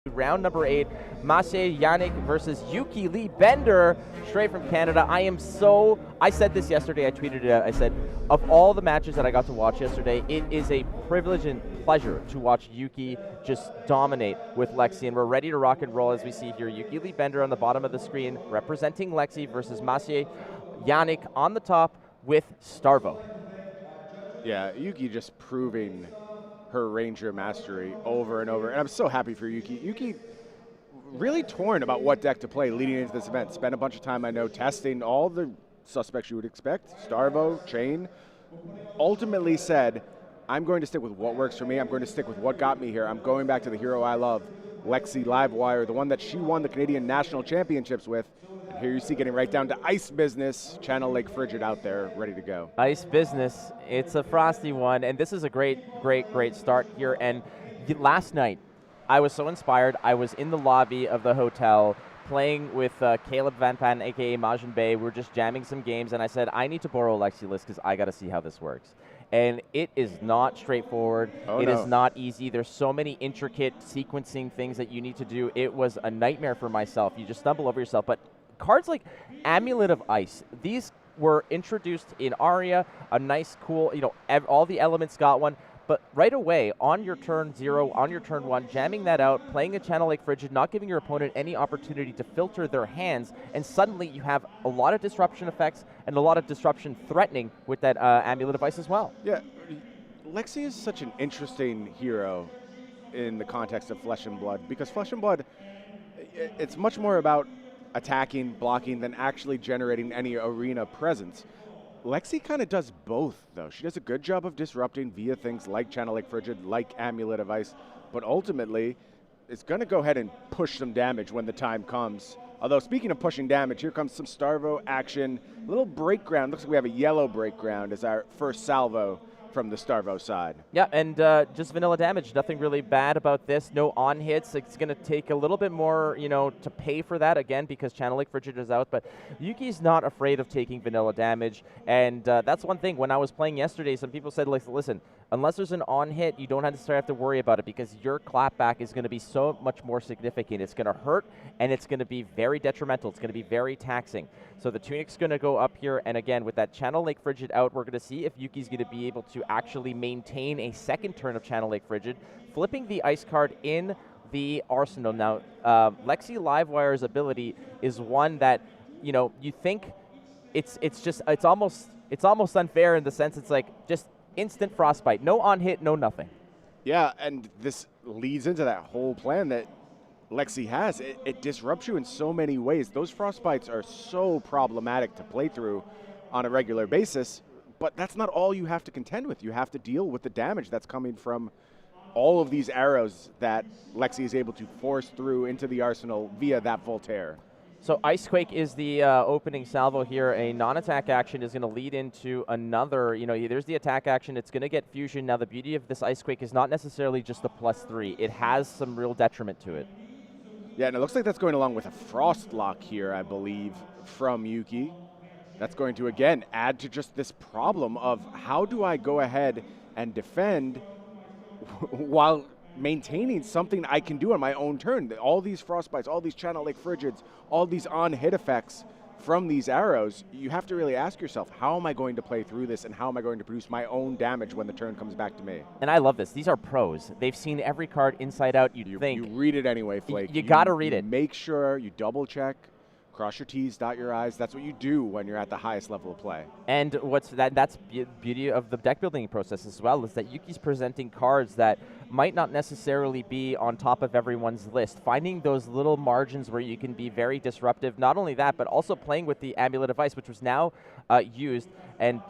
Round number 8, Maciej, Janik versus Yuki Lee Bender, straight from Canada. I said this yesterday, I tweeted it out, I said, of all the matches that I got to watch yesterday, it is a privilege and pleasure to watch Yuki just dominate with Lexi, and we're ready to rock and roll as we see here. Yuki Lee Bender on the bottom of the screen, representing Lexi versus Maciej, Janik on the top with Starvo. Yeah, Yuki just proving her Ranger mastery over and over. And I'm so happy for Yuki. Yuki really torn about what deck to play leading into this event. Spent a bunch of time, I know, testing all the suspects you would expect. Starvo, Chain. Ultimately said, I'm going to stick with what works for me. I'm going to stick with what got me here. I'm going back to the hero I love, Lexi Livewire, the one that she won the Canadian National Championships with. And here you see getting right down to ice business. Channel Lake Frigid out there, ready to go. Ice business. It's a frosty one, and this is a great start here. And last night, I was so inspired. I was in the lobby of the hotel playing with Caleb Van Patten, a.k.a. Majin Bay. We were just jamming some games, and I said, I need to borrow Lexi list because I got to see how this works. And it is not straightforward. It is not easy. There's so many intricate sequencing things that you need to do. It was a nightmare for myself. You just stumble over yourself. But cards like Amulet of Ice, these were introduced in Aria, a nice, cool, all the elements got one. But right away, on your turn 0, on your turn 1, jamming that out, playing a Channel Lake Frigid, not giving your opponent any opportunity to filter their hands, and suddenly you have a lot of disruption effects and a lot of disruption threatening with that Amulet device as well. Yeah, Lexi is such an interesting hero in the context of Flesh and Blood, because Flesh and Blood, it's much more about attacking, blocking, than actually generating any arena presence. Lexi kind of does both, though. She does a good job of disrupting via things like Channel Lake Frigid, like Amulet of Ice, but ultimately, it's going to go ahead and push some damage when the time comes. Although, speaking of pushing damage, here comes some Starvo action. A little break ground. Looks like we have a yellow break ground as our first salvo from the Starvo side. Yeah, and just vanilla damage. Nothing really bad about this. No on hits. It's going to take a little bit more, to pay for that again because Channel Lake Frigid is out. But Yuki's not afraid of taking vanilla damage, and that's one thing. When I was playing yesterday, some people said, listen, unless there's an on hit, you don't have to worry about it because your clapback is going to be so much more significant. It's going to hurt, and it's going to be very detrimental. It's going to be very taxing. So the Tunic's going to go up here, and again, with that Channel Lake Frigid out, we're going to see if Yuki's going to be able to actually maintain a second turn of Channel Lake Frigid, flipping the ice card in the arsenal. Now, Lexi Livewire's ability is one that, you think it's almost unfair in the sense it's like just instant frostbite, no on hit, no nothing. Yeah, and this leads into that whole plan that Lexi has. It disrupts you in so many ways. Those frostbites are so problematic to play through on a regular basis. But that's not all you have to contend with. You have to deal with the damage that's coming from all of these arrows that Lexi is able to force through into the arsenal via that Voltaire. So Icequake is the opening salvo here. A non-attack action is going to lead into another, there's the attack action. It's going to get fusion. Now, the beauty of this Icequake is not necessarily just the +3. It has some real detriment to it. Yeah, and it looks like that's going along with a Frost Lock here, I believe, from Yuki. That's going to, again, add to just this problem of how do I go ahead and defend while maintaining something I can do on my own turn. All these Frostbites, all these Channel Lake Frigids, all these on-hit effects from these arrows, you have to really ask yourself, how am I going to play through this and how am I going to produce my own damage when the turn comes back to me? And I love this. These are pros. They've seen every card inside out. You read it anyway, Flake. You got to read it. Make sure you double-check. Cross your T's, dot your I's. That's what you do when you're at the highest level of play. And that's beauty of the deck building process as well, is that Yuki's presenting cards that might not necessarily be on top of everyone's list. Finding those little margins where you can be very disruptive. Not only that, but also playing with the Amulet device, which was now used. And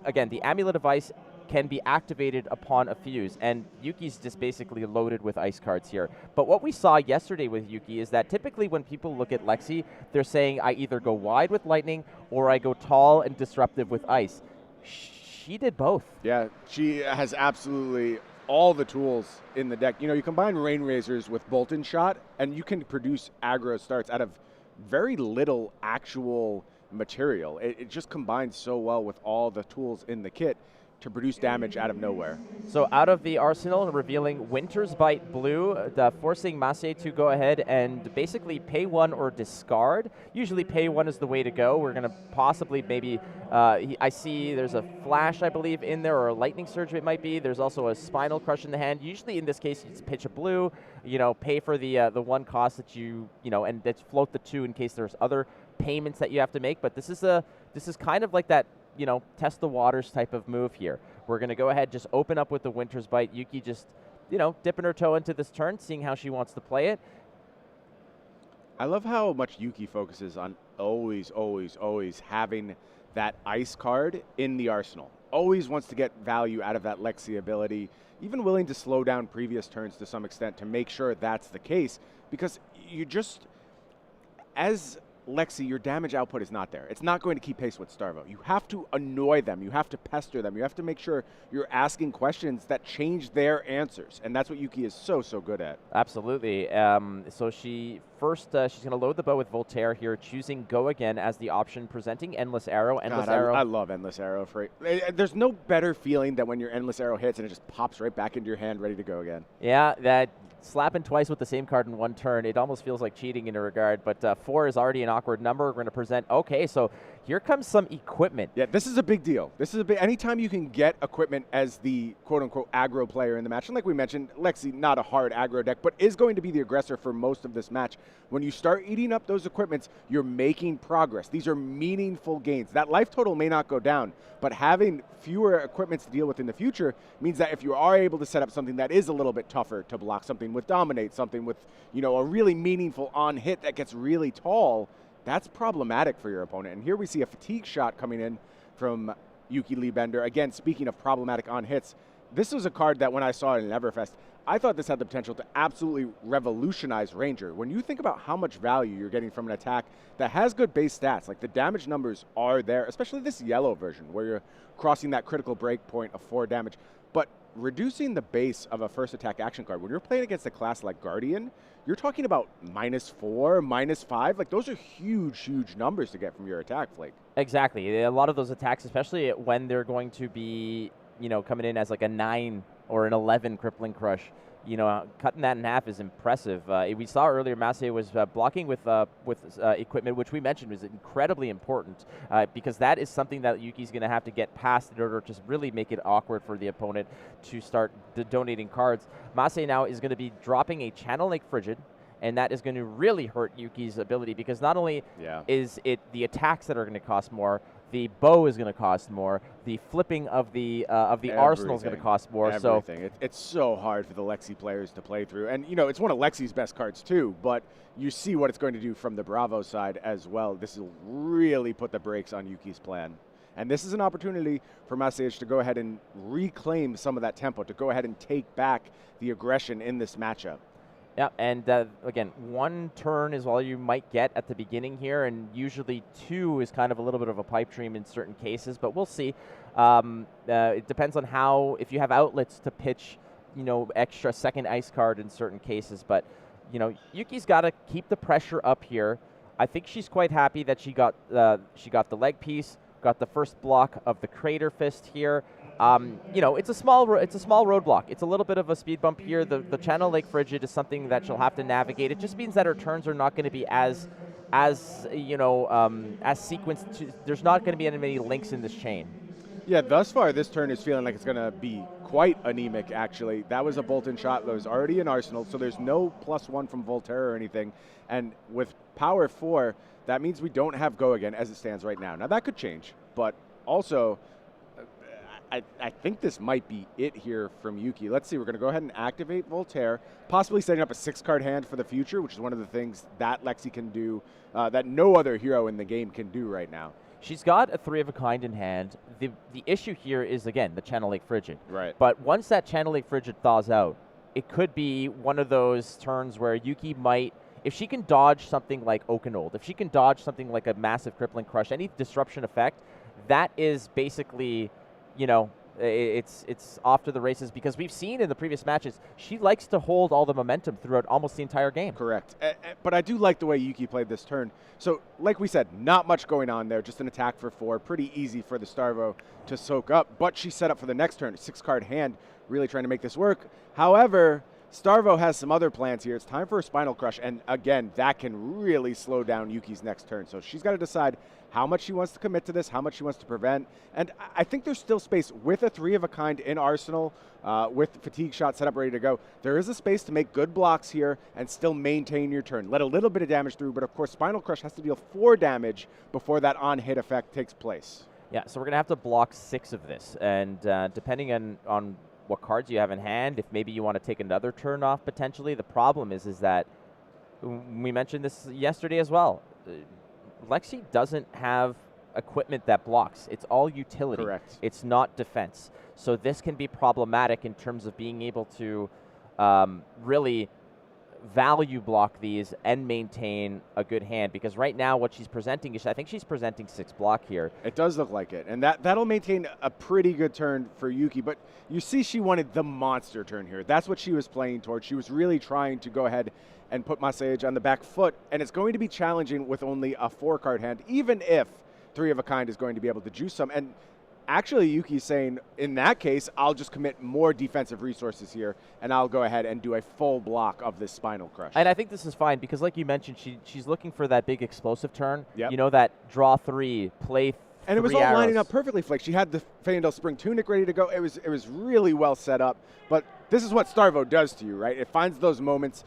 again, the Amulet device can be activated upon a fuse, and Yuki's just basically loaded with ice cards here. But what we saw yesterday with Yuki is that typically when people look at Lexi, they're saying I either go wide with lightning or I go tall and disruptive with ice. She did both. Yeah, she has absolutely all the tools in the deck. You combine Rain Razors with Bolt and Shot, and you can produce aggro starts out of very little actual material. It just combines so well with all the tools in the kit. to produce damage out of nowhere. So out of the arsenal, revealing Winter's Bite Blue, forcing Maciej to go ahead and basically pay 1 or discard. Usually pay 1 is the way to go. We're going to possibly maybe, I see there's a Flash, I believe, in there, or a Lightning Surge it might be. There's also a Spinal Crush in the hand. Usually in this case, you just pitch a blue, pay for the 1 cost that and that's float the 2 in case there's other payments that you have to make. But this is kind of like that, test the waters type of move here. We're going to go ahead, just open up with the Winter's Bite. Yuki just, dipping her toe into this turn, seeing how she wants to play it. I love how much Yuki focuses on always having that ice card in the arsenal. Always wants to get value out of that Lexi ability, even willing to slow down previous turns to some extent to make sure that's the case, because you just, as Lexi, your damage output is not there. It's not going to keep pace with Starvo. You have to annoy them. You have to pester them. You have to make sure you're asking questions that change their answers. And that's what Yuki is so good at. Absolutely. So she's going to load the bow with Voltaire here, choosing Go Again as the option, presenting Endless Arrow. I love Endless Arrow. There's no better feeling than when your Endless Arrow hits and it just pops right back into your hand, ready to go again. Yeah, that slapping twice with the same card in 1 turn, it almost feels like cheating in a regard, but 4 is already an awkward number. We're going to present, okay, so here comes some equipment. Yeah, this is a big deal. Anytime you can get equipment as the quote-unquote aggro player in the match, and like we mentioned, Lexi, not a hard aggro deck, but is going to be the aggressor for most of this match. When you start eating up those equipments, you're making progress. These are meaningful gains. That life total may not go down, but having fewer equipments to deal with in the future means that if you are able to set up something that is a little bit tougher to block, something with Dominate, something with, a really meaningful on hit that gets really tall, that's problematic for your opponent. And here we see a fatigue shot coming in from Yuki Liebender. Again, speaking of problematic on hits, this was a card that when I saw it in Everfest, I thought this had the potential to absolutely revolutionize Ranger. When you think about how much value you're getting from an attack that has good base stats, like the damage numbers are there, especially this yellow version where you're crossing that critical break point of 4 damage, but reducing the base of a first attack action card, when you're playing against a class like Guardian, you're talking about -4, -5. Like, those are huge numbers to get from your attack, Flake. Exactly. A lot of those attacks, especially when they're going to be, coming in as like a 9 or an 11 Crippling Crush, cutting that in half is impressive. We saw earlier Maciej was blocking with equipment, which we mentioned was incredibly important because that is something that Yuki's going to have to get past in order to really make it awkward for the opponent to start donating cards. Maciej now is going to be dropping a Channel Lake Frigid, and that is going to really hurt Yuki's ability because not only is it the attacks that are going to cost more, the bow is going to cost more. The flipping of the arsenal is going to cost more. Everything. It's so hard for the Lexi players to play through. And, it's one of Lexi's best cards, too. But you see what it's going to do from the Bravo side as well. This will really put the brakes on Yuki's plan. And this is an opportunity for Maciej to go ahead and reclaim some of that tempo, to go ahead and take back the aggression in this matchup. Yeah, and again, 1 turn is all you might get at the beginning here, and usually 2 is kind of a little bit of a pipe dream in certain cases, but we'll see. It depends on if you have outlets to pitch, extra second ice card in certain cases, but, Yuki's got to keep the pressure up here. I think she's quite happy that she got the leg piece, got the first block of the Crater Fist here. It's a small roadblock. It's a little bit of a speed bump here. The Channel Lake Frigid is something that she'll have to navigate. It just means that her turns are not going to be as sequenced. There's not going to be any many links in this chain. Yeah, thus far this turn is feeling like it's going to be quite anemic, actually. That was a bolt-in shot that was already in Arsenal, so there's no +1 from Voltaire or anything. And with Power 4, that means we don't have Go Again as it stands right now. Now, that could change, but also I think this might be it here from Yuki. Let's see, we're going to go ahead and activate Voltaire, possibly setting up a 6-card hand for the future, which is one of the things that Lexi can do that no other hero in the game can do right now. She's got a 3-of-a-kind in hand. The issue here is, again, the Channel Lake Frigid. Right. But once that Channel Lake Frigid thaws out, it could be one of those turns where Yuki might, if she can dodge something like Okanold, if she can dodge something like a massive Crippling Crush, any disruption effect, that is basically, it's off to the races, because we've seen in the previous matches she likes to hold all the momentum throughout almost the entire game. Correct. But I do like the way Yuki played this turn. So, like we said, not much going on there. Just an attack for 4. Pretty easy for the Starvo to soak up. But she set up for the next turn. 6-card hand, really trying to make this work. However, Starvo has some other plans here. It's time for a Spinal Crush. And again, that can really slow down Yuki's next turn. So she's got to decide how much she wants to commit to this, how much she wants to prevent. And I think there's still space with a 3-of-a-kind in arsenal, with Fatigue Shot set up ready to go. There is a space to make good blocks here and still maintain your turn. Let a little bit of damage through, but of course Spinal Crush has to deal 4 damage before that on-hit effect takes place. Yeah, so we're going to have to block 6 of this. And depending on what cards you have in hand, if maybe you want to take another turn off potentially, the problem is that we mentioned this yesterday as well. Lexi doesn't have equipment that blocks. It's all utility. Correct. It's not defense. So this can be problematic in terms of being able to really value block these and maintain a good hand, because right now what she's presenting is, I think she's presenting 6 block here. It does look like it, and that'll maintain a pretty good turn for Yuki, but you see she wanted the monster turn here. That's what she was playing towards. She was really trying to go ahead and put Maciej on the back foot, and it's going to be challenging with only a 4-card hand, even if 3-of-a-kind is going to be able to juice some. And actually, Yuki's saying, in that case, I'll just commit more defensive resources here, and I'll go ahead and do a full block of this Spinal Crush. And I think this is fine, because like you mentioned, she's looking for that big explosive turn. Yep. You know, that draw 3, play 3 and it was all lining up perfectly, Flake. She had the Feyendel Spring Tunic ready to go. It was really well set up. But this is what Starvo does to you, right? It finds those moments.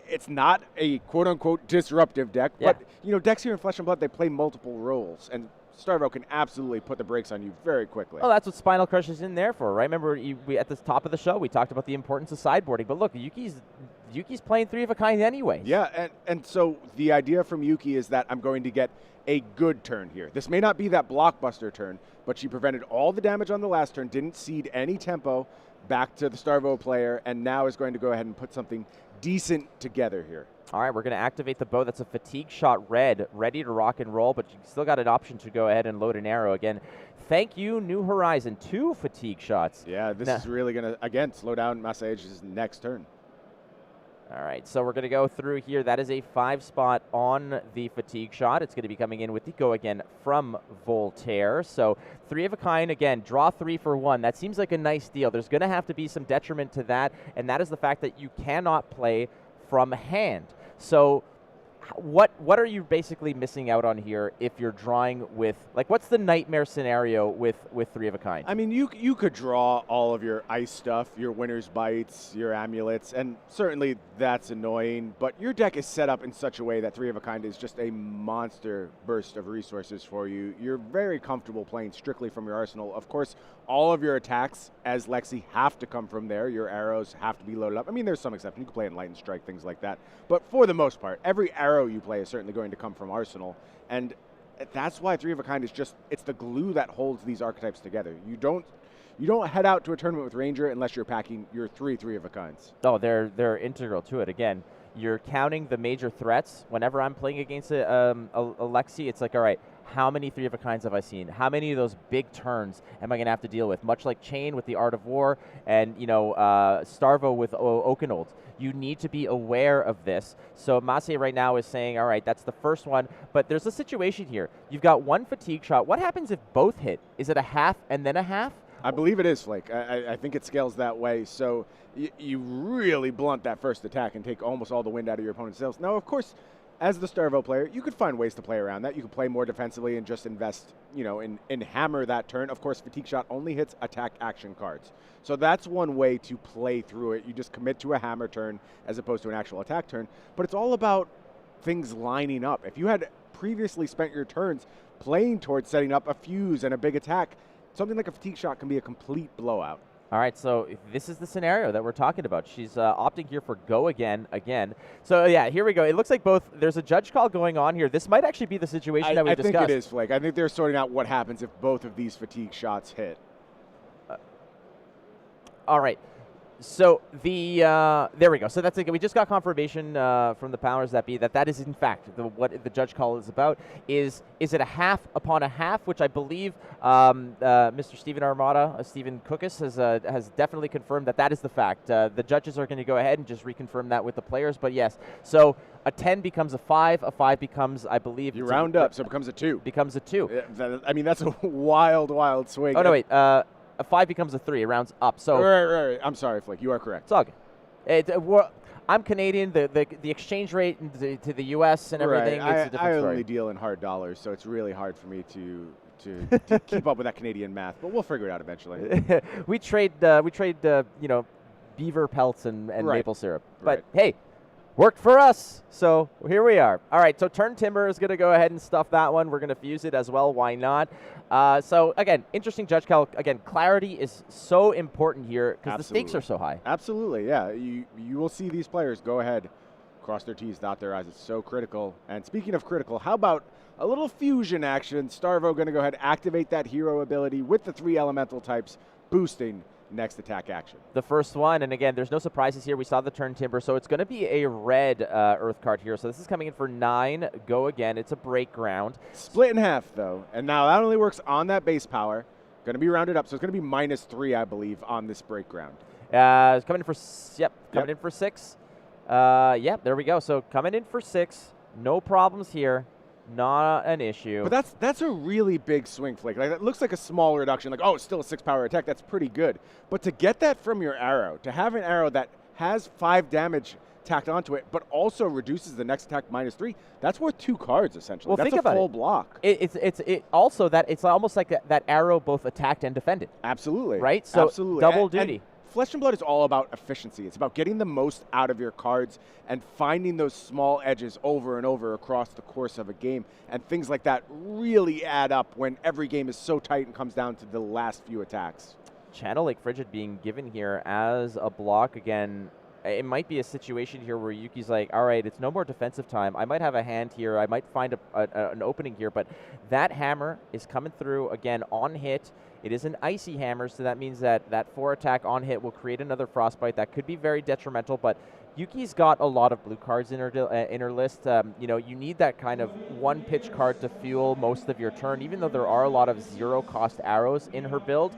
It's not a quote-unquote disruptive deck, but you know, decks here in Flesh and Blood, they play multiple roles, and Starvo can absolutely put the brakes on you very quickly. Oh, that's what Spinal Crush is in there for, right? Remember, we at the top of the show, we talked about the importance of sideboarding. But look, Yuki's playing 3-of-a-kind anyway. Yeah, and so the idea from Yuki is that I'm going to get a good turn here. This may not be that blockbuster turn, but she prevented all the damage on the last turn, didn't cede any tempo back to the Starvo player, and now is going to go ahead and put something decent together here. All right, we're going to activate the bow. That's a Fatigue Shot red, ready to rock and roll, but you still got an option to go ahead and load an arrow. Again, thank you, New Horizon. 2 Fatigue Shots. Yeah, this is really going to, again, slow down Maciej's next turn. All right, so we're going to go through here. That is a 5-spot on the Fatigue Shot. It's going to be coming in with the go again from Voltaire. So 3-of-a-kind, again, draw 3 for 1. That seems like a nice deal. There's going to have to be some detriment to that, and that is the fact that you cannot play from hand. So what are you basically missing out on here if you're drawing with, like, what's the nightmare scenario with 3-of-a-kind? I mean, you could draw all of your ice stuff, your Winter's Bites, your amulets, and certainly that's annoying, but your deck is set up in such a way that 3-of-a-kind is just a monster burst of resources for you. You're very comfortable playing strictly from your arsenal. Of course, all of your attacks as Lexi have to come from there. Your arrows have to be loaded up. I mean, there's some exceptions. You can play in Light and Strike, things like that. But for the most part, every arrow you play is certainly going to come from arsenal. And that's why 3-of-a-kind is just, it's the glue that holds these archetypes together. You don't head out to a tournament with Ranger unless you're packing your 3-of-a-kinds. Oh, they're integral to it. Again, you're counting the major threats. Whenever I'm playing against a Lexi, it's like, all right, how many 3-of-a-kinds have I seen? How many of those big turns am I going to have to deal with? Much like Chain with the Art of War and, you know, Starvo with Oakenold. You need to be aware of this. So Maciej right now is saying, all right, that's the first one, but there's a situation here. You've got 1 Fatigue Shot. What happens if both hit? Is it a half and then a half? I believe it is, Flake. I think it scales that way. So you really blunt that first attack and take almost all the wind out of your opponent's sails. Now, of course, as the Starvo player, you could find ways to play around that. You could play more defensively and just invest, you know, in hammer that turn. Of course, Fatigue Shot only hits attack action cards. So that's one way to play through it. You just commit to a hammer turn as opposed to an actual attack turn. But it's all about things lining up. If you had previously spent your turns playing towards setting up a fuse and a big attack, something like a Fatigue Shot can be a complete blowout. All right, so this is the scenario that we're talking about. She's opting here for go again. So, yeah, here we go. It looks like there's a judge call going on here. This might actually be the situation that we discussed. I think it is, Flake. I think they're sorting out what happens if both of these Fatigue Shots hit. All right. So there we go. So that's it. We just got confirmation from the powers that be that is in fact what the judge call is about. Is it a half upon a half, which I believe Mr. Stephen Armada, Stephen Cookus has definitely confirmed that is the fact. The judges are going to go ahead and just reconfirm that with the players. But yes, so a 10 becomes a 5 becomes, I believe, you round up, so it becomes a 2. Becomes a 2. I mean, that's a wild swing. Oh no, wait. A 5 becomes a 3. It rounds up. So right. I'm sorry, Flick. You are correct. It's all good. I'm Canadian. The exchange rate to the U.S. and everything. Right. It's a different I story. only deal in hard dollars, so it's really hard for me to keep up with that Canadian math. But we'll figure it out eventually. we trade beaver pelts and right. maple syrup. But right. hey, worked for us. So here we are. All right. So Turn Timber is going to go ahead and stuff that one. We're going to fuse it as well. Why not? So again, interesting judge call. Again, clarity is so important here because the stakes are so high. Absolutely, yeah. You will see these players go ahead, cross their T's, dot their I's. It's so critical. And speaking of critical, how about a little fusion action? Starvo going to go ahead, activate that hero ability with the 3 elemental types, boosting next attack action. The first one, and again, there's no surprises here. We saw the Turn Timber, so it's going to be a red Earth card here. So this is coming in for 9. Go again. It's a break ground. Split in half, though. And now that only works on that base power. Going to be rounded up, so it's going to be -3, I believe, on this break ground. It's coming in for, coming in for 6. There we go. So coming in for 6. No problems here. Not an issue. But that's a really big swing, Flake. Like, that looks like a small reduction. Like, oh, it's still a 6 power attack. That's pretty good. But to get that from your arrow, to have an arrow that has 5 damage tacked onto it, but also reduces the next attack -3, that's worth 2 cards, essentially. Well, that's think a about full it. block. It's also that it's almost like that arrow both attacked and defended. Absolutely. Right? So absolutely. double duty. And Flesh and Blood is all about efficiency. It's about getting the most out of your cards and finding those small edges over and over across the course of a game. And things like that really add up when every game is so tight and comes down to the last few attacks. Channel Lake Frigid being given here as a block again. It might be a situation here where Yuki's like, all right, it's no more defensive time. I might have a hand here. I might find an opening here. But that hammer is coming through, again, on hit. It is an icy hammer, so that means that 4 attack on hit will create another frostbite. That could be very detrimental, but Yuki's got a lot of blue cards in her list. You need that kind of 1-pitch card to fuel most of your turn, even though there are a lot of 0-cost arrows in her build.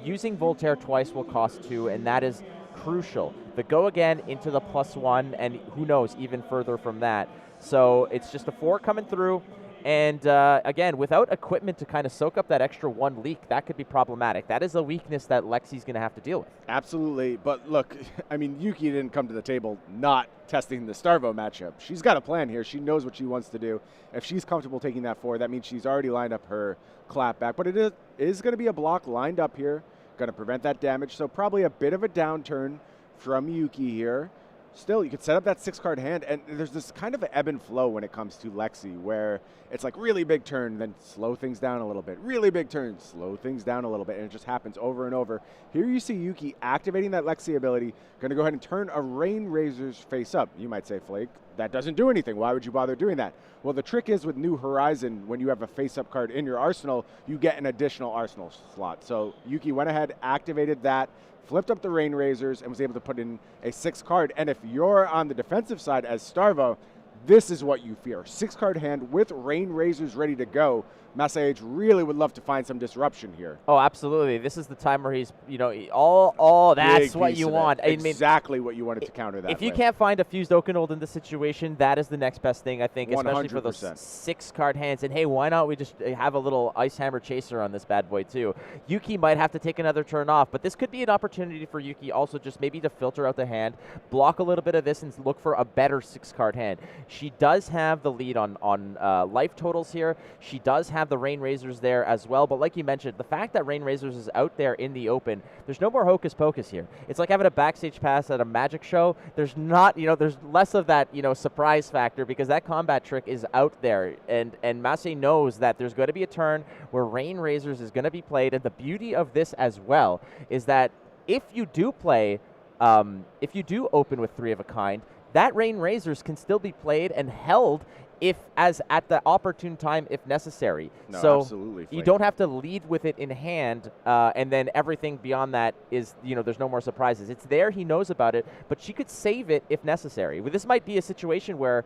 Using Voltaire twice will cost 2, and that is crucial. The go again into the +1, and who knows, even further from that. So it's just a 4 coming through. And again, without equipment to kind of soak up that extra 1 leak, that could be problematic. That is a weakness that Lexi's going to have to deal with. Absolutely. But look, I mean, Yuki didn't come to the table not testing the Starvo matchup. She's got a plan here. She knows what she wants to do. If she's comfortable taking that 4, that means she's already lined up her clap back. But it is going to be a block lined up here. Going to prevent that damage. So probably a bit of a downturn from Yuki here. Still, you could set up that 6-card hand, and there's this kind of an ebb and flow when it comes to Lexi, where it's like really big turn, then slow things down a little bit. Really big turn, slow things down a little bit, and it just happens over and over. Here you see Yuki activating that Lexi ability, going to go ahead and turn a Rain Razor's face up. You might say, Flake, that doesn't do anything. Why would you bother doing that? Well, the trick is with New Horizon, when you have a face-up card in your arsenal, you get an additional arsenal slot. So Yuki went ahead, activated that, flipped up the Rain Razors, and was able to put in a 6-card. And if you're on the defensive side as Starvo, this is what you fear. 6-card hand with Rain Razors ready to go. Maciej really would love to find some disruption here. Oh, absolutely. This is the time where he's, that's what you want. Exactly what you wanted to counter that If you can't find a fused Oakenold in this situation, that is the next best thing, I think, especially 100%. for those 6-card hands. And hey, why not we just have a little Ice Hammer Chaser on this bad boy too? Yuki might have to take another turn off, but this could be an opportunity for Yuki also just maybe to filter out the hand, block a little bit of this, and look for a better 6-card hand. She does have the lead on life totals here. She does have the Rain Razors there as well, but like you mentioned, the fact that Rain Razors is out there in the open, there's no more hocus pocus here. It's like having a backstage pass at a magic show. There's not, there's less of that, surprise factor because that combat trick is out there, and Maciej knows that there's going to be a turn where Rain Razors is going to be played, and the beauty of this as well is that if you do play, if you do open with 3 of a kind, that Rain Razors can still be played and held if as at the opportune time if necessary. No, so absolutely, you Flake. don't have to lead with it in hand, and then everything beyond that is, there's no more surprises. It's there, he knows about it, but she could save it if necessary. Well, this might be a situation where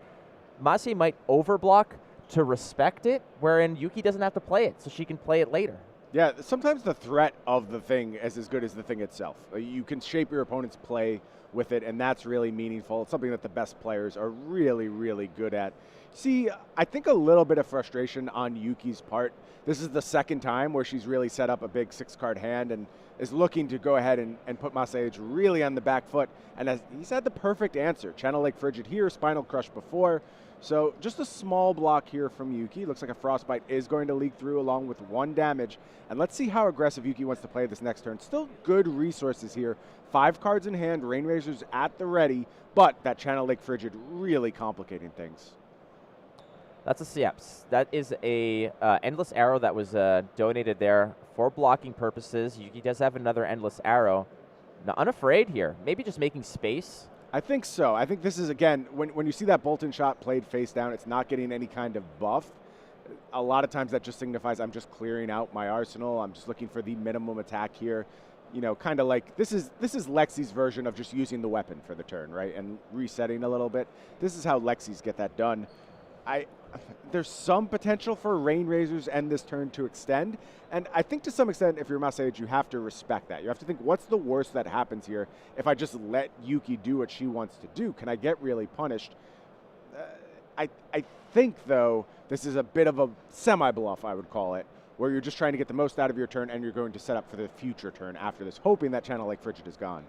Maciej might overblock to respect it, wherein Yuki doesn't have to play it, so she can play it later. Yeah, sometimes the threat of the thing is as good as the thing itself. You can shape your opponent's play with it, and that's really meaningful. It's something that the best players are really, really good at. See, I think a little bit of frustration on Yuki's part. This is the second time where she's really set up a big 6-card hand and is looking to go ahead and put Maciej really on the back foot. And he's had the perfect answer. Channel Lake Frigid here, Spinal Crush before. So just a small block here from Yuki. Looks like a Frostbite is going to leak through along with 1 damage. And let's see how aggressive Yuki wants to play this next turn. Still good resources here. 5 cards in hand, Rain Razors at the ready, but that Channel Lake Frigid really complicating things. That's a Sieps. That is a Endless Arrow that was donated there for blocking purposes. Yuki does have another Endless Arrow. Now, unafraid here. Maybe just making space. I think so. I think this is, again, when you see that Bolton shot played face down, it's not getting any kind of buff. A lot of times that just signifies I'm just clearing out my arsenal. I'm just looking for the minimum attack here. Kind of like this is Lexi's version of just using the weapon for the turn, right? And resetting a little bit. This is how Lexi's get that done. There's some potential for Rain Razors and this turn to extend. And I think to some extent, if you're Maciej, you have to respect that. You have to think, what's the worst that happens here if I just let Yuki do what she wants to do? Can I get really punished? I think, though, this is a bit of a semi-bluff, I would call it, where you're just trying to get the most out of your turn and you're going to set up for the future turn after this, hoping that Channel Lake Frigid is gone.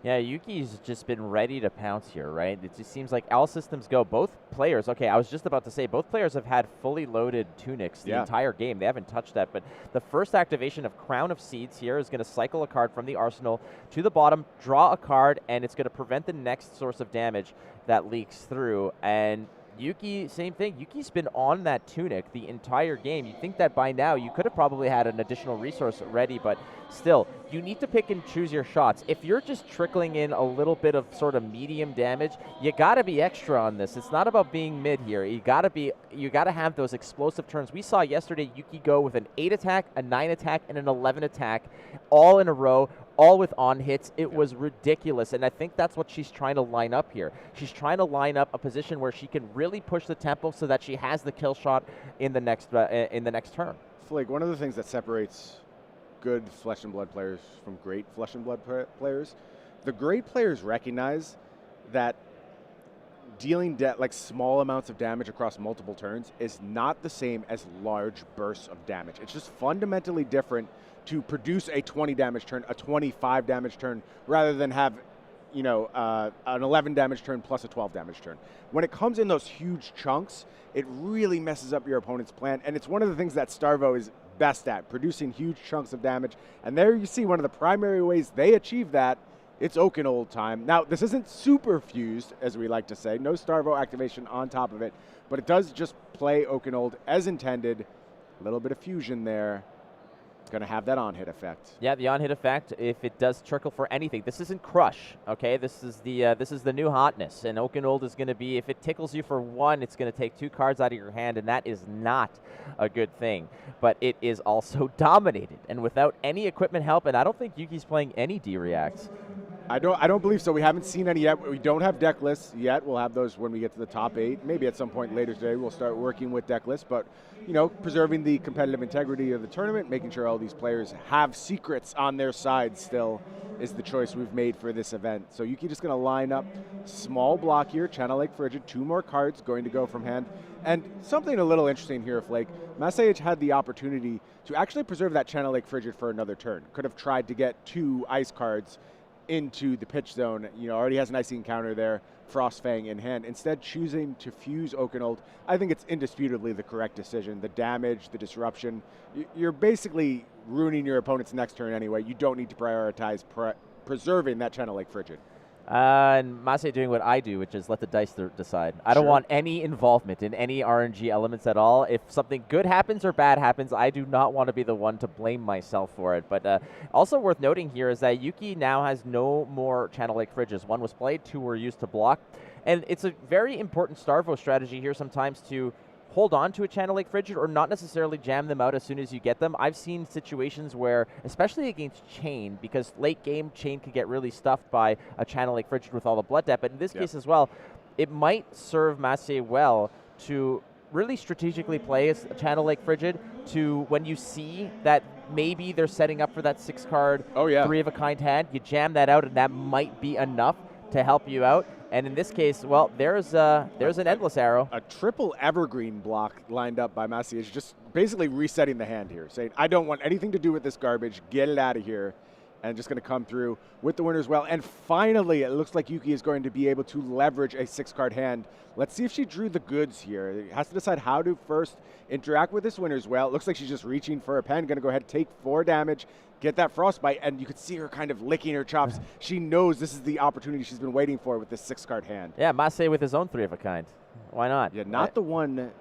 Yeah, Yuki's just been ready to pounce here, right? It just seems like all systems go. Both players, okay, I was just about to say, both players have had fully loaded tunics the entire game. They haven't touched that, but the first activation of Crown of Seeds here is going to cycle a card from the arsenal to the bottom, draw a card, and it's going to prevent the next source of damage that leaks through. And Yuki, same thing. Yuki's been on that tunic the entire game. You'd think that by now you could have probably had an additional resource ready, but still, you need to pick and choose your shots. If you're just trickling in a little bit of sort of medium damage, you got to be extra on this. It's not about being mid here. You got to have those explosive turns. We saw yesterday Yuki go with an 8 attack, a 9 attack, and an 11 attack all in a row, all with on hits. It was ridiculous, and I think that's what she's trying to line up here. She's trying to line up a position where she can really push the tempo so that she has the kill shot in the next turn. Flake, one of the things that separates good Flesh and Blood players from great Flesh and Blood players, the great players recognize that dealing like small amounts of damage across multiple turns is not the same as large bursts of damage. It's just fundamentally different to produce a 20 damage turn, a 25 damage turn, rather than have, an 11 damage turn plus a 12 damage turn. When it comes in those huge chunks, it really messes up your opponent's plan, and it's one of the things that Starvo is best at, producing huge chunks of damage. And there you see one of the primary ways they achieve that. It's Oakenold time. Now, this isn't super fused, as we like to say. No Starvo activation on top of it, but it does just play Oakenold as intended. A little bit of fusion there. Going to have that on-hit effect. Yeah, the on-hit effect, if it does trickle for anything. This isn't Crush, okay? This is the new hotness, and Oakenold is going to be, if it tickles you for 1, it's going to take 2 cards out of your hand, and that is not a good thing. But it is also dominated, and without any equipment help, and I don't think Yuki's playing any D-reacts. I don't believe so. We haven't seen any yet. We don't have deck lists yet. We'll have those when we get to the top 8. Maybe at some point later today we'll start working with deck lists. But, preserving the competitive integrity of the tournament, making sure all these players have secrets on their side still is the choice we've made for this event. So Yuki just going to line up small block here, Channel Lake Frigid, 2 more cards going to go from hand. And something a little interesting here, Flake, Maciej had the opportunity to actually preserve that Channel Lake Frigid for another turn. Could have tried to get 2 ice cards into the pitch zone. Already has an icy encounter there, Frostfang in hand. Instead, choosing to fuse Oakenold, I think it's indisputably the correct decision. The damage, the disruption, you're basically ruining your opponent's next turn anyway. You don't need to prioritize preserving that Channel Lake Frigid. And Maciej doing what I do, which is let the dice decide. I don't want any involvement in any RNG elements at all. If something good happens or bad happens, I do not want to be the one to blame myself for it. But also worth noting here is that Yuki now has no more Channel Lake Fridges. 1 was played, 2 were used to block. And it's a very important Starvo strategy here sometimes to hold on to a Channel Lake Frigid or not necessarily jam them out as soon as you get them. I've seen situations where, especially against Chain, because late game Chain could get really stuffed by a Channel Lake Frigid with all the blood depth, but in this case as well, it might serve Maciej well to really strategically play a Channel Lake Frigid to when you see that maybe they're setting up for that 6-card, 3-of-a-kind hand, you jam that out and that might be enough to help you out. And in this case, well, there's an endless arrow. A triple evergreen block lined up by Maciej, just basically resetting the hand here, saying, I don't want anything to do with this garbage, get it out of here, and just going to come through with the winner as well. And finally, it looks like Yuki is going to be able to leverage a 6-card hand. Let's see if she drew the goods here. Has to decide how to first interact with this winner as well. It looks like she's just reaching for a pen, going to go ahead and take 4 damage, get that frostbite, and you could see her kind of licking her chops. She knows this is the opportunity she's been waiting for with this 6-card hand. Yeah, Maciej with his own 3-of-a-kind. Why not? Yeah, not the one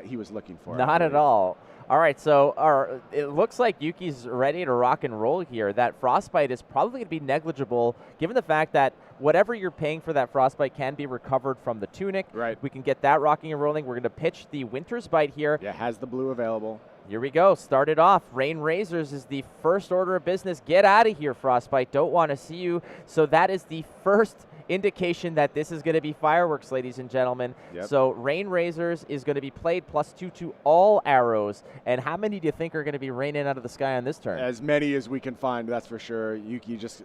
he was looking for. Not at all. All right, so it looks like Yuki's ready to rock and roll here. That frostbite is probably going to be negligible, given the fact that whatever you're paying for that frostbite can be recovered from the tunic. Right. We can get that rocking and rolling. We're going to pitch the Winter's Bite here. Yeah, has the blue available. Here we go. Start it off. Rain Razors is the first order of business. Get out of here, Frostbite. Don't want to see you. So that is the first indication that this is going to be fireworks, ladies and gentlemen. Yep. So Rain Razors is going to be played +2 to all arrows. And how many do you think are going to be raining out of the sky on this turn? As many as we can find, that's for sure. Yuki just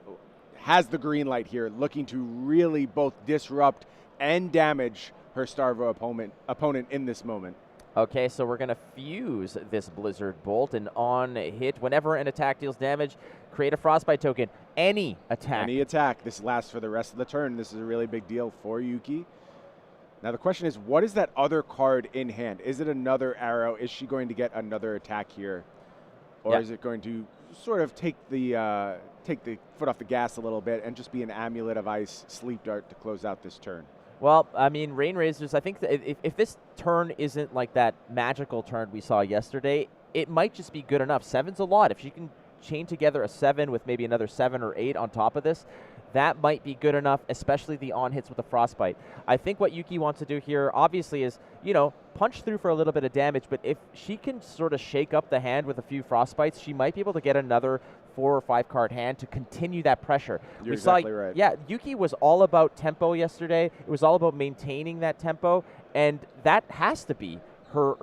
has the green light here, looking to really both disrupt and damage her Starvo opponent in this moment. Okay, so we're going to fuse this Blizzard Bolt, and on hit, whenever an attack deals damage, create a Frostbite token. Any attack. Any attack. This lasts for the rest of the turn. This is a really big deal for Yuki. Now the question is, what is that other card in hand? Is it another arrow? Is she going to get another attack here? Or is it going to sort of take the foot off the gas a little bit and just be an Amulet of Ice Sleep Dart to close out this turn? Well, I mean, Rain Razors, I think that if this turn isn't like that magical turn we saw yesterday, it might just be good enough. 7's a lot. If she can chain together a 7 with maybe another 7 or 8 on top of this, that might be good enough, especially the on-hits with the Frostbite. I think what Yuki wants to do here, obviously, is, punch through for a little bit of damage, but if she can sort of shake up the hand with a few Frostbites, she might be able to get another 4 or 5 card hand to continue that pressure. You're exactly right. Yeah, Yuki was all about tempo yesterday. It was all about maintaining that tempo, and that has to be her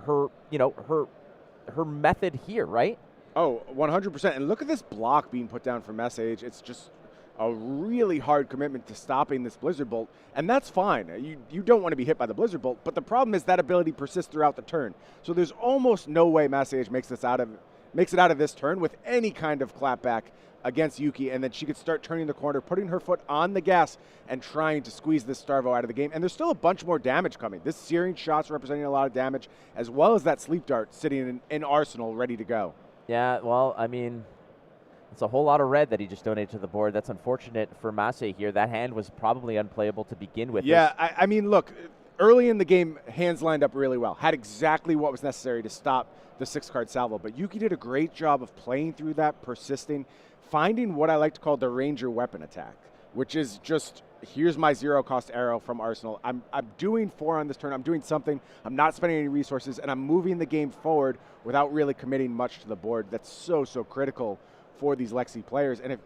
method here, right? Oh, 100%. And look at this block being put down for Maciej. It's just a really hard commitment to stopping this Blizzard Bolt, and that's fine. You don't want to be hit by the Blizzard Bolt, but the problem is that ability persists throughout the turn. So there's almost no way Maciej makes it out of this turn with any kind of clapback against Yuki, and then she could start turning the corner, putting her foot on the gas, and trying to squeeze this Starvo out of the game. And there's still a bunch more damage coming. This Searing Shot's representing a lot of damage, as well as that Sleep Dart sitting in Arsenal ready to go. Yeah, well, I mean, it's a whole lot of red that he just donated to the board. That's unfortunate for Maciej here. That hand was probably unplayable to begin with. Yeah, I mean, look, early in the game, hands lined up really well. Had exactly what was necessary to stop the 6-card salvo. But Yuki did a great job of playing through that, persisting, finding what I like to call the Ranger weapon attack, which is just, here's my 0-cost arrow from Arsenal. I'm doing 4 on this turn. I'm doing something. I'm not spending any resources, and I'm moving the game forward without really committing much to the board. That's so critical for these Lexi players. And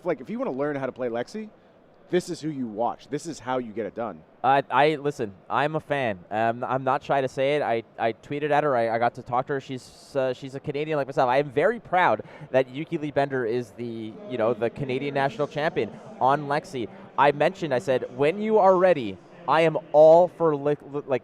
Flake, if you want to learn how to play Lexi, this is who you watch. This is how you get it done. Listen, I'm a fan. I'm not shy to say it. I tweeted at her. I got to talk to her. She's a Canadian like myself. I am very proud that Yuki Lee Bender is the Canadian national champion on Lexi. I said, when you are ready, I am all for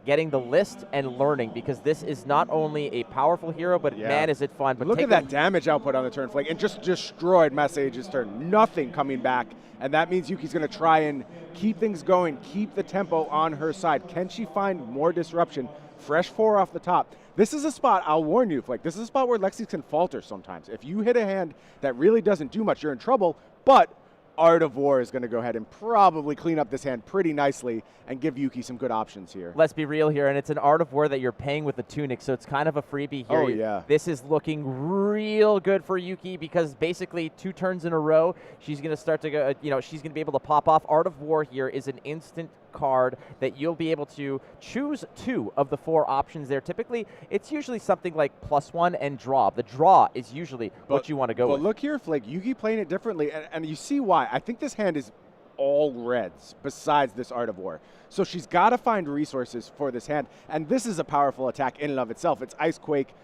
getting the list and learning, because this is not only a powerful hero, but man, is it fun. But look at that damage output on the turn, Flake, and just destroyed Maciej's turn. Nothing coming back, and that means Yuki's going to try and keep things going, keep the tempo on her side. Can she find more disruption? Fresh 4 off the top. This is a spot, I'll warn you, Flake, this is a spot where Lexi can falter sometimes. If you hit a hand that really doesn't do much, you're in trouble, but Art of War is going to go ahead and probably clean up this hand pretty nicely and give Yuki some good options here. Let's be real here, and it's an Art of War that you're paying with the tunic, so it's kind of a freebie here. Oh, yeah. This is looking real good for Yuki, because basically 2 turns in a row, she's going to start to go, she's going to be able to pop off. Art of War here is an instant card that you'll be able to choose 2 of the 4 options there. Typically, it's usually something like +1 and draw. The draw is usually what you want to go with. But look here, Flake, Yuki playing it differently, and you see why. I think this hand is all reds besides this Art of War. So she's got to find resources for this hand, and this is a powerful attack in and of itself. It's Ice Quake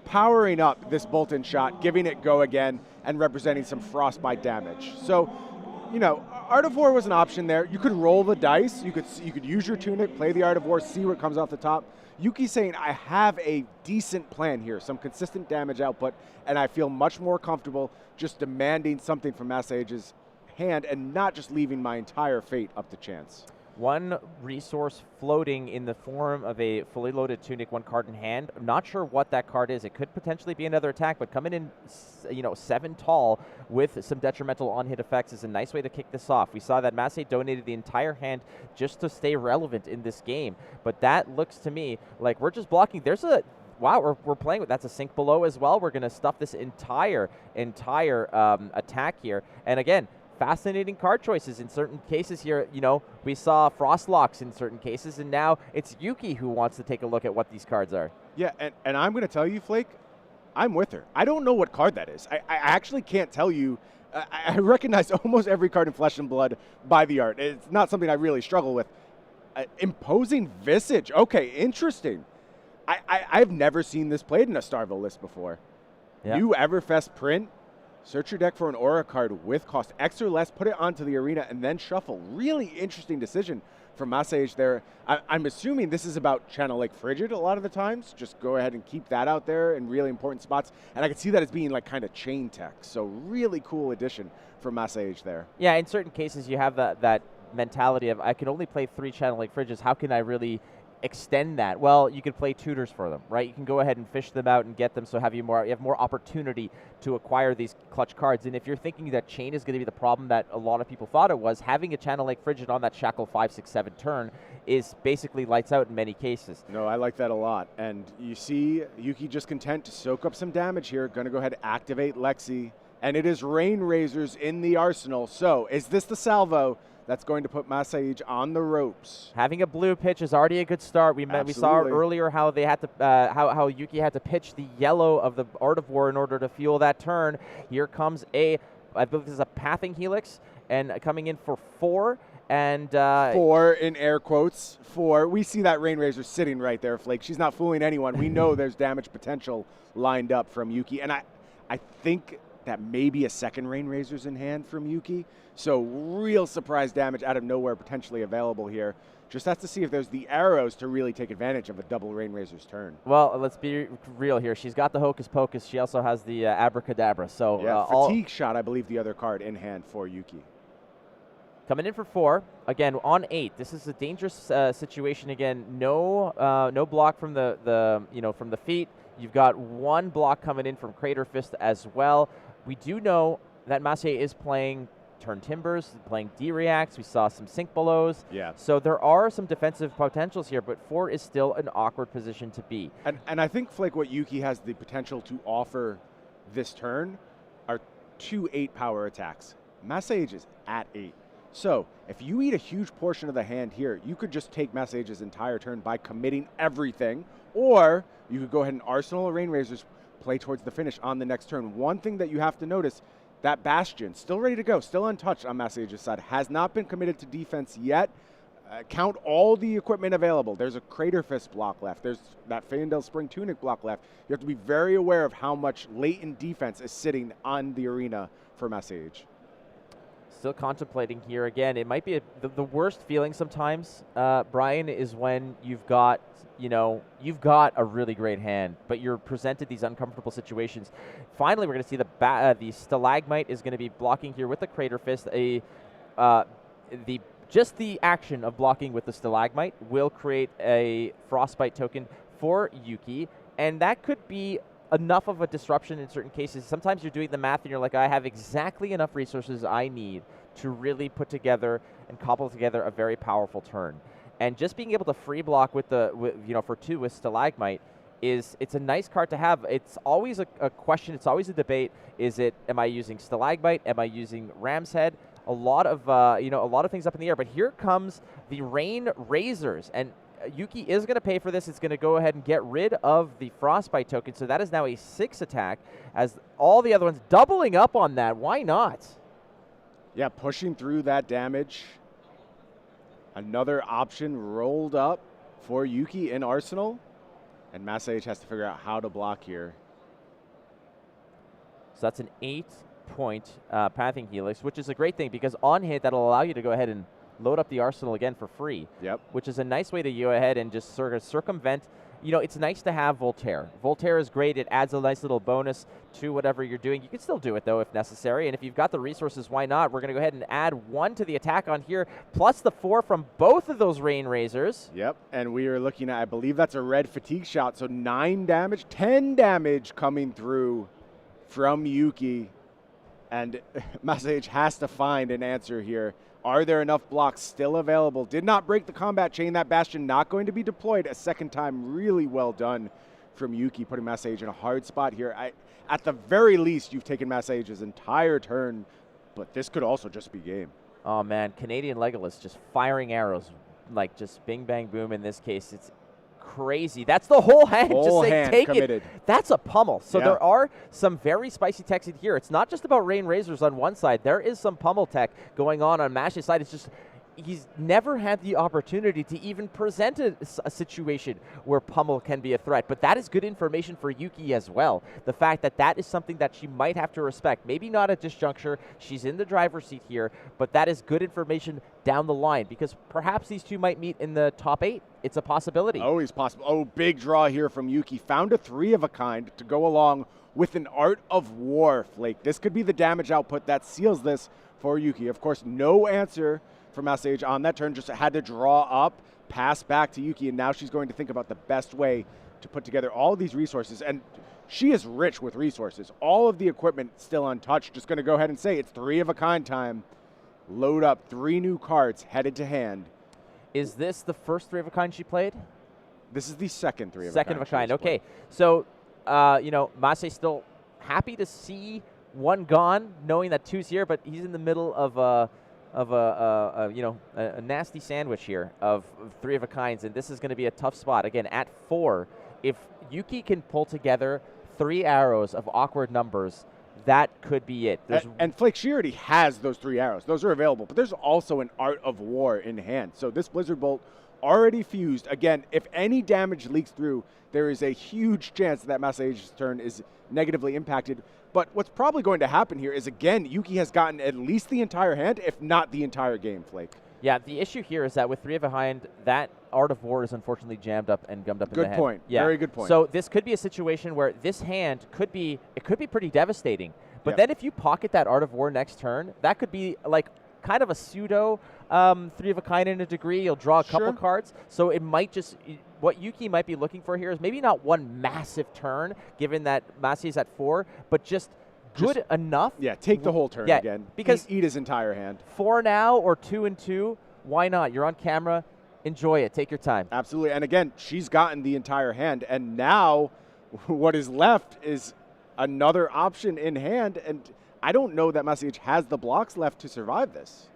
powering up this bolt-in shot, giving it go again, and representing some frostbite damage. So, you know, Art of War was an option there. You could roll the dice. You could use your Tunic, play the Art of War, see what comes off the top. Yuki's saying, I have a decent plan here, some consistent damage output, and I feel much more comfortable just demanding something from Macie's hand and not just leaving my entire fate up to chance. 1 resource floating in the form of a fully loaded Tunic, 1 card in hand. I'm not sure what that card is. It could potentially be another attack, but coming in 7 tall with some detrimental on-hit effects is a nice way to kick this off. We saw that Maciej donated the entire hand just to stay relevant in this game, but that looks to me like we're just blocking. There's a wow, we're playing with, that's a sink below as well. We're going to stuff this entire attack here. And again, fascinating card choices in certain cases here. You know, we saw Frost Locks in certain cases, and now it's Yuki who wants to take a look at what these cards are. Yeah, and I'm going to tell you, Flake, I'm with her. I don't know what card that is. I actually can't tell you. I recognize almost every card in Flesh and Blood by the art. It's not something I really struggle with. Imposing Visage. Okay, interesting. I've never seen this played in a Starvo list before. Yeah. New Everfest print. Search your deck for an aura card with cost X or less, put it onto the arena, and then shuffle. Really interesting decision from Maciej there. I'm assuming this is about Channel Lake Frigid a lot of the times. Just go ahead and keep that out there in really important spots. And I can see that as being like kind of chain tech. So really cool addition from Maciej there. Yeah, in certain cases you have that mentality of I can only play 3 Channel Lake Frigids. How can I really extend that? Well, you could play tutors for them, right? You can go ahead and fish them out and get them, so you have more opportunity to acquire these clutch cards. And if you're thinking that chain is going to be the problem that a lot of people thought it was, having a Channel Lake Frigid on that Shackle 5, 6, 7 turn is basically lights out in many cases. No, I like that a lot. And you see Yuki just content to soak up some damage here. Going to go ahead and activate Lexi. And it is Rain Razors in the arsenal. So is this the salvo that's going to put Maciej on the ropes? Having a blue pitch is already a good start. We saw earlier how they had to how Yuki had to pitch the yellow of the Art of War in order to fuel that turn. Here comes I believe this is a Pathing Helix, and coming in for 4. And 4 in air quotes. 4. We see that Rain Razor sitting right there, Flake. She's not fooling anyone. We know there's damage potential lined up from Yuki, and I think that maybe a second Rain Razor's in hand from Yuki. So real surprise damage out of nowhere potentially available here. Just has to see if there's the arrows to really take advantage of a double Rain Razor's turn. Well, let's be real here. She's got the Hocus Pocus. She also has the Abracadabra. So yeah, Fatigue Shot, I believe, the other card in hand for Yuki. Coming in for 4, again on 8. This is a dangerous situation. Again, no block from the feet. You've got 1 block coming in from Crater Fist as well. We do know that Maciej is playing Turn Timbers, playing D-Reacts. We saw some Sink Belows. Yeah. So there are some defensive potentials here, but 4 is still an awkward position to be. And I think, Flake, what Yuki has the potential to offer this turn are 2 8-power attacks. Maciej is at 8. So if you eat a huge portion of the hand here, you could just take Maciej's entire turn by committing everything, or you could go ahead and arsenal Rain Razors, play towards the finish on the next turn. One thing that you have to notice, that Bastion, still ready to go, still untouched on Maciej's side, has not been committed to defense yet. Count all the equipment available. There's a Crater Fist block left. There's that Feyendel Spring Tunic block left. You have to be very aware of how much latent defense is sitting on the arena for Maciej. Still contemplating here. Again, it might be the worst feeling sometimes, Brian, is when you've got a really great hand, but you're presented these uncomfortable situations. Finally, we're going to see the Stalagmite is going to be blocking here with the Crater Fist. Just the action of blocking with the Stalagmite will create a Frostbite token for Yuki, and that could be enough of a disruption in certain cases. Sometimes you're doing the math and you're like, I have exactly enough resources I need to really put together and cobble together a very powerful turn. And just being able to free block for 2 with Stalagmite it's a nice card to have. It's always a question, it's always a debate. Am I using Stalagmite? Am I using Ram's Head? a lot of a lot of things up in the air. But here comes the Rain Razors, and Yuki is going to pay for this. It's going to go ahead and get rid of the Frostbite token, so that is now a 6 attack, as all the other ones doubling up on that. Why not? Yeah, pushing through that damage. Another option rolled up for Yuki in Arsenal, and Maciej has to figure out how to block here. So that's an 8-point Pathing Helix, which is a great thing because on hit, that'll allow you to go ahead and load up the Arsenal again for free. Yep. Which is a nice way to go ahead and just sort of circumvent. You know, it's nice to have Voltaire. Voltaire is great. It adds a nice little bonus to whatever you're doing. You can still do it, though, if necessary. And if you've got the resources, why not? We're going to go ahead and add 1 to the attack on here, plus the 4 from both of those Rain Razors. Yep, and we are looking at, I believe that's a red fatigue shot, so 9 damage, 10 damage coming through from Yuki. And Maciej has to find an answer here. Are there enough blocks still available? Did not break the combat chain. That Bastion not going to be deployed a second time. Really well done from Yuki, putting Maciej in a hard spot here. At the very least, you've taken Maciej's entire turn, but this could also just be game. Oh, man. Canadian Legolas just firing arrows, like just bing, bang, boom in this case. It's crazy. That's the whole hand. Whole just hand take committed. it. That's a pummel. So Yeah. there are some very spicy techs in here. It's not just about Rain Razors on one side. There is some pummel tech going on Maciej's side. It's just he's never had the opportunity to even present a situation where pummel can be a threat. But that is good information for Yuki as well. The fact that that is something that she might have to respect. Maybe not at this juncture. She's in the driver's seat here, but that is good information down the line because perhaps these two might meet in the top 8. It's a possibility. Always possible. Oh, big draw here from Yuki. Found a 3 of a kind to go along with an Art of War, Flake. This could be the damage output that seals this for Yuki. Of course, no answer from Maciej on that turn, just had to draw up, pass back to Yuki, and now she's going to think about the best way to put together all of these resources. And she is rich with resources. All of the equipment still untouched. Just going to go ahead and say it's 3 of a kind time. Load up 3 new cards headed to hand. Is this the first 3 of a kind she played? This is the second 3 of a kind. Second of a kind, okay. So, Maciej still happy to see 1 gone, knowing that 2's here, but he's in the middle of a nasty sandwich here of 3 of a kinds, and this is going to be a tough spot. Again, at 4, if Yuki can pull together 3 arrows of awkward numbers, that could be it. And Flake, she already has those 3 arrows. Those are available, but there's also an Art of War in hand. So this Blizzard Bolt already fused. Again, if any damage leaks through, there is a huge chance that Maciej's turn is negatively impacted. But what's probably going to happen here is, again, Yuki has gotten at least the entire hand, if not the entire game, Flake. Yeah, the issue here is that with 3 of a kind, that Art of War is unfortunately jammed up and gummed up in the head. Good point. Yeah. Very good point. So this could be a situation where this hand could be pretty devastating. But then if you pocket that Art of War next turn, that could be like kind of a pseudo 3 of a kind in a degree. You'll draw a couple cards. So it might just, what Yuki might be looking for here is maybe not 1 massive turn, given that Maciej's at 4, but just good enough. Yeah, take the whole turn again. Because eat his entire hand. 4 now or 2 and 2, why not? You're on camera. Enjoy it. Take your time. Absolutely. And again, she's gotten the entire hand. And now what is left is another option in hand. And I don't know that Maciej has the blocks left to survive this.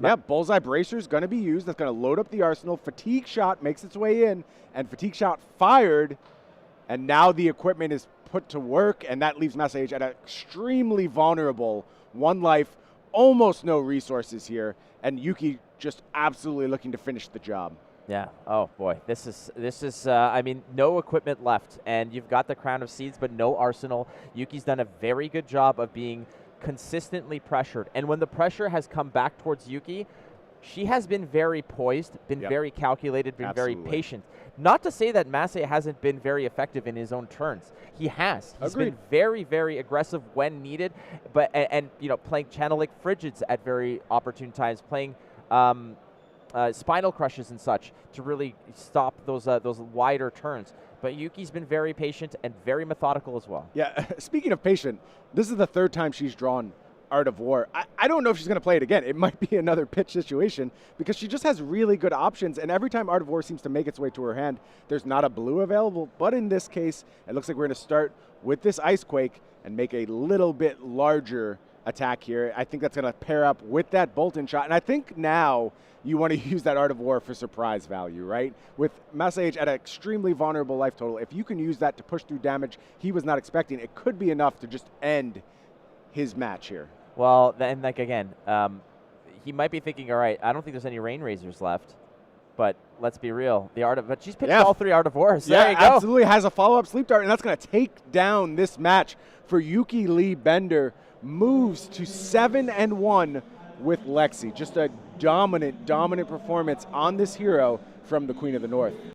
Yeah, Bullseye Bracer is going to be used. That's going to load up the arsenal. Fatigue Shot makes its way in. And Fatigue Shot fired. And now the equipment is put to work. And that leaves Maciej at an extremely vulnerable 1 life. Almost no resources here. And Yuki just absolutely looking to finish the job. Yeah. Oh boy. This is. I mean, no equipment left, and you've got the Crown of Seeds, but no arsenal. Yuki's done a very good job of being consistently pressured, and when the pressure has come back towards Yuki, she has been very poised, been very calculated, been very patient. Not to say that Maciej hasn't been very effective in his own turns. He has. He's been very, very aggressive when needed, but and playing Channelic Frigids at very opportune times, playing Spinal Crushes and such to really stop those wider turns. But Yuki's been very patient and very methodical as well. Yeah, speaking of patient, this is the 3rd time she's drawn Art of War. I don't know if she's going to play it again. It might be another pitch situation because she just has really good options, and every time Art of War seems to make its way to her hand, there's not a blue available. But in this case, it looks like we're going to start with this Ice Quake and make a little bit larger attack here. I think that's going to pair up with that Bolton shot. And I think now you want to use that Art of War for surprise value, right? With Maciej at an extremely vulnerable life total, if you can use that to push through damage he was not expecting, it could be enough to just end his match here. Well, then, like, again, he might be thinking, all right, I don't think there's any Rain Razors left. But let's be real, but she's picked all 3 Art of Wars. Yeah, there you go. Absolutely has a follow-up sleep dart, and that's going to take down this match for Yuki Lee Bender. Moves to 7-1 with Lexi. Just a dominant performance on this hero from the Queen of the North.